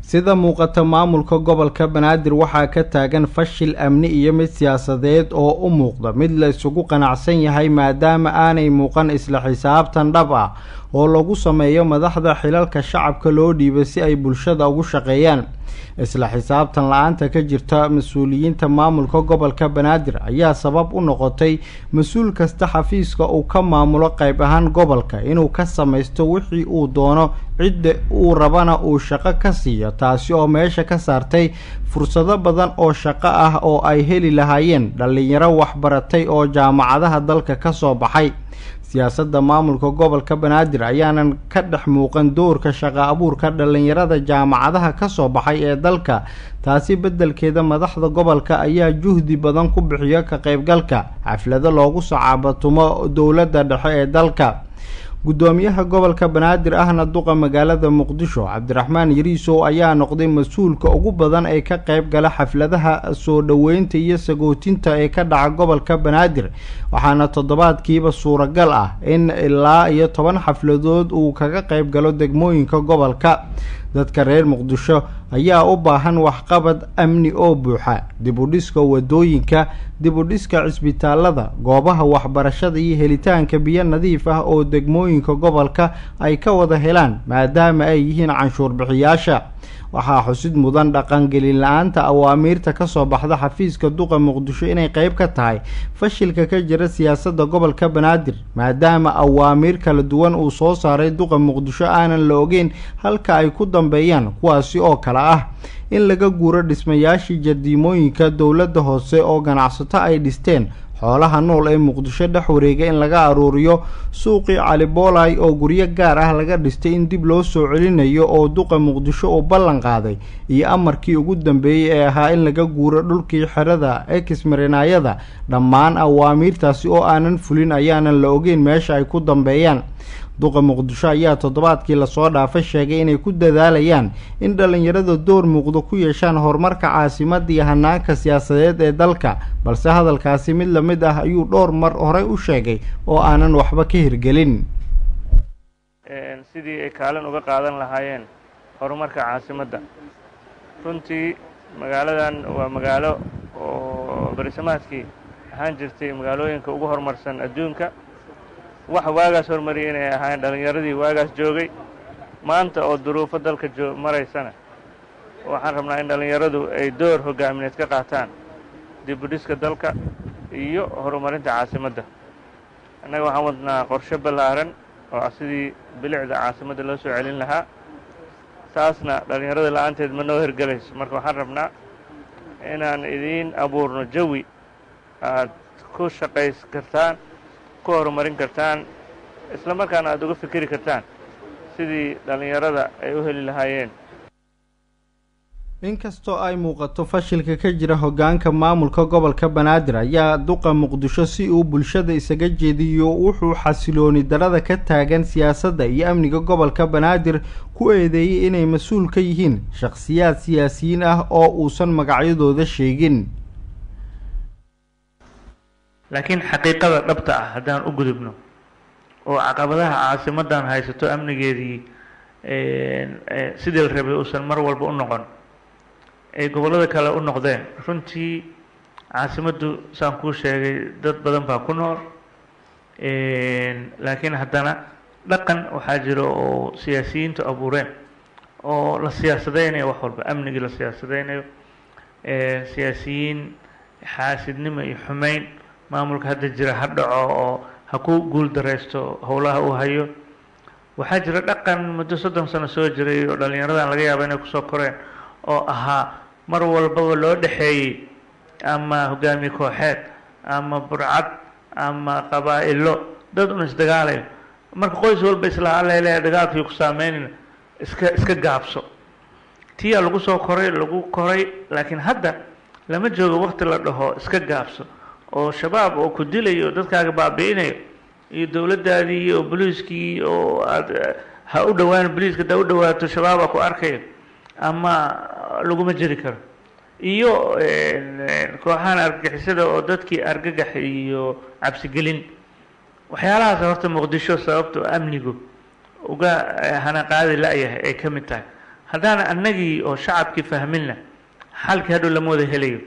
sida muuqata maamulka gobolka Banaadir waxaa ka taagan fashil amni iyo mid siyaasadeed oo u muuqda mid la isugu qanacsan yahay maadaama aanay muuqan isla xisaabtan dhab ah oo lagu sameeyo madaxda xilalka shacabka loo dhiibay si ay bulshada ugu shaqeeyaan. isla xisaabtan la'aanta ka jirta mas'uuliyiinta maamulka gobolka Banaadir ayaa sabab u noqotay mas'uul kasta xafiiska uu ka maamulo qayb ahaan gobolka inuu ka samaysto wixii uu doono cidda uu rabana uu shaqo ka siiyo, taasi oo meesha ka saartay fursado badan oo shaqo ah oo ay heli lahaayeen dhalinyaro waxbaratay oo jaamacadaha dalka ka soo baxay. siyaasadda maamulka gobolka Banaadir ayaanan ka dhex muuqan doorka shaqo abuurka dhalinyarada jaamacadaha ka soo baxay ee dalka, taasi beddelkeeda madaxda gobolka ayaa juhdi badan ku bixiya ka qaybgalka xaflado loogu sacaabatumo dowladda dhexe ee dalka. gudoomiyaha gobolka Banaadir ahna duqa magaalada Muqdisho Cabdiraxmaan Yariisow ayaa noqday mas'uulka ugu badan ee ka qayb gala xafladaha soo dhaweynta iyo sagootinta ee ka dhaca gobolka Banaadir, waxaana toddobaadkiiba suuragal ah in ilaa iyo 10 xafladood uu kaga qayb galo degmooyinka gobolka. dadka reer Muqdisho ayaa u baahan waxqabad amni oo buuxa, dib u dhiska wadooyinka, dib u dhiska cisbitaalada, goobaha waxbarashada iyo helitaanka biyo nadiif ah oo degmooyinka gobolka ay ka wada helaan maadaama ay yihiin canshuur bixiyaasha. waxaa xusid mudan dhaqan gelin la'aanta awaamiirta ka soo baxda xafiiska duqa Muqdisho inay qayb ka tahay fashilka ka jira siyaasadda gobolka Banaadir, maadaama awaamiir kala duwan uu soo saaray duqa Muqdisho aanan la ogeyn halka ay ku dambeeyaan, kuwaasi oo kala ah in laga guuro dhismayaashii jardiimooyinka dowladda hoose oo ganacsato ay dhisteen, xoolaha nool ee Muqdisho dhex wareega in laga aruuriyo, suuqii Cali Boolay oo guryo gaar ah laga dhistay in dib loo soo celinayo oo duqa Muqdisho uu ballan qaaday, iyo amarkii ugu dambeeyay ee ahaa in laga guuro dhulkii xerada ex-marinaayada. dhammaan awaamiirtaasi oo aanan fulin ayaanan la ogeyn meesha ay ku dambeeyaan. duqa Muqdisho ayaa toddobaadkii la soo dhaafay sheegay inay ku dadaalayaan in dhalinyarada door muuqdo ku yeeshaan horumarka caasimadda iyo hanaanka siyaasadeed ee dalka, balse hadalkaasi mid la mid ah ayuu dhowr mar hore u sheegay oo aanan waxba ka hirgelin. sidii ay kaalin uga qaadan lahaayeen horumarka caasimadda. runtii magaaladan waa magaalo oo barisamaadkii ahaan jirtay magaalooyinka ugu horumarsan adduunka. waxa waagaas hormariyay inay ahaayeen dhalinyaradii waagaas joogay. maanta oo duruufo dalka maraysana waxaan rabnaa in dhalinyaradu ay door hogaamineed ka qaataan dib u dhiska dalka iyo horumarinta caasimadda. annaga waxaan wadnaa qorshe ballaaran oo ah sidii bilicda caasimadda loo soo celin lahaa, taasna dhalinyarada la'aanteed ma noo hirgelayso. marka waxaan rabnaa inaan idiin abuurno jawi aad ku shaqays kartaan, ku horumarin kartaan, isla markaana aad uga fikiri kartaan sidii dhalinyarada ay u heli lahaayeen. inkastoo ay muuqato fashilka ka jira hoggaanka maamulka gobolka Banaadir ayaa duqa Muqdisho si uu bulshada isaga jeediyo wuxuu xasilooni darada ka taagan siyaasadda iyo amniga gobolka Banaadir ku eedeeyay inay mas'uul ka yihiin shakhsiyaad siyaasiyiin ah oo uusan magacyadooda sheegin. laakiin xaqiiqada dhabta ah haddaan u gudubno oo caqabadaha caasimadan haysato amnigeedii sidii la rabay uusan mar walba u noqon ay gobollada kale u noqdeen. runtii caasimaddu saan kuu sheegay dad badan baa ku nool, laakiin haddana dhaqan waxaa jira oo siyaasiyiintu abuureen oo la siyaasadeynayo wax walba, amnigii la siyaasadeynayo, siyaasiyiin xaasidnimo iyo xumeyn maamulka hadda jira ha dhaco oo ha ku guul dareysto howlaha uu hayo. waxaa jira dhaqan muddo 30 sano soo jiray oo dhalinyaradan laga yaabo inay kusoo koreen oo ahaa mar walbaba loo dhexeeyey ama hogaamiye kooxeed ama burcad ama qabaa'ilo dad un isdagaalayo. marka qoys walba isla leeyahay dagaalkii ku saameynina iska gaabso. tiya lagu soo koray laakiin hadda lama joogo waqti la dhaho iska gaabso oo shabaab oo ku dilayo dadkaaga baabi'inayo iyo dowladdaadii iyo booliiskii oo aad ha u dhawaan booliiska daa u dhawaato shabaaba ku arkayo ama laguma jiri karo. iyo kooxahan argagixisada oo dadkii argagax iyo cabsigelin. waxyaalahaas horta Muqdisho sababta amnigu uga hana qaadi la'yahay ay ka mid tahay. haddaan annagii oo shacabkii fahminna xalkii hadhow lama wada helayo.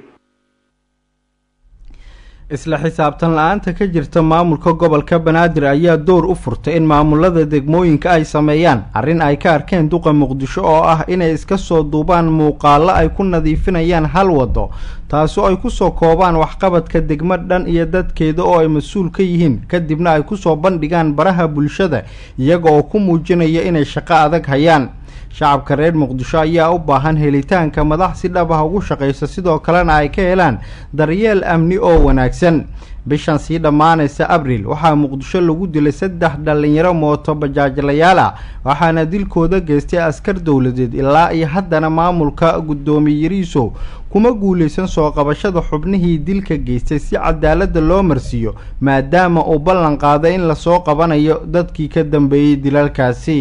isla xisaabtan la-aanta ka jirta maamulka gobolka banaadir ayaa door u furtay in maamulada degmooyinka ay sameeyaan arrin ay ka arkeen duqa muqdisho oo ah inay iska soo duubaan muuqaalo ay ku nadiifinayaan hal wado taasoo ay kusoo koobaan waxqabadka degmo dhan iyo dadkeeda oo ay mas-uul ka yihiin kadibna ay kusoo bandhigaan baraha bulshada iyaga oo ku muujinaya inay shaqo adag hayaan. shacabka reer muqdisho ayaa u baahan helitaanka madax si dhab ah ugu shaqaysa sidoo kalena ay ka helaan daryeel amni oo wanaagsan. bishan sii dhammaanaysa abriil waxaa muqdisho lagu dilay 3 dhalinyaro mooto bajaajlayaal ah waxaana dilkooda geystay askar dowladeed ilaa iyo haddana maamulka guddoomiye Yariisow kuma guuleysan soo qabashada xubnihii dilka geystay si cadaalada loo marsiiyo maadaama uu ballan qaaday in la soo qabanayo dadkii ka dambeeyay dilalkaasi.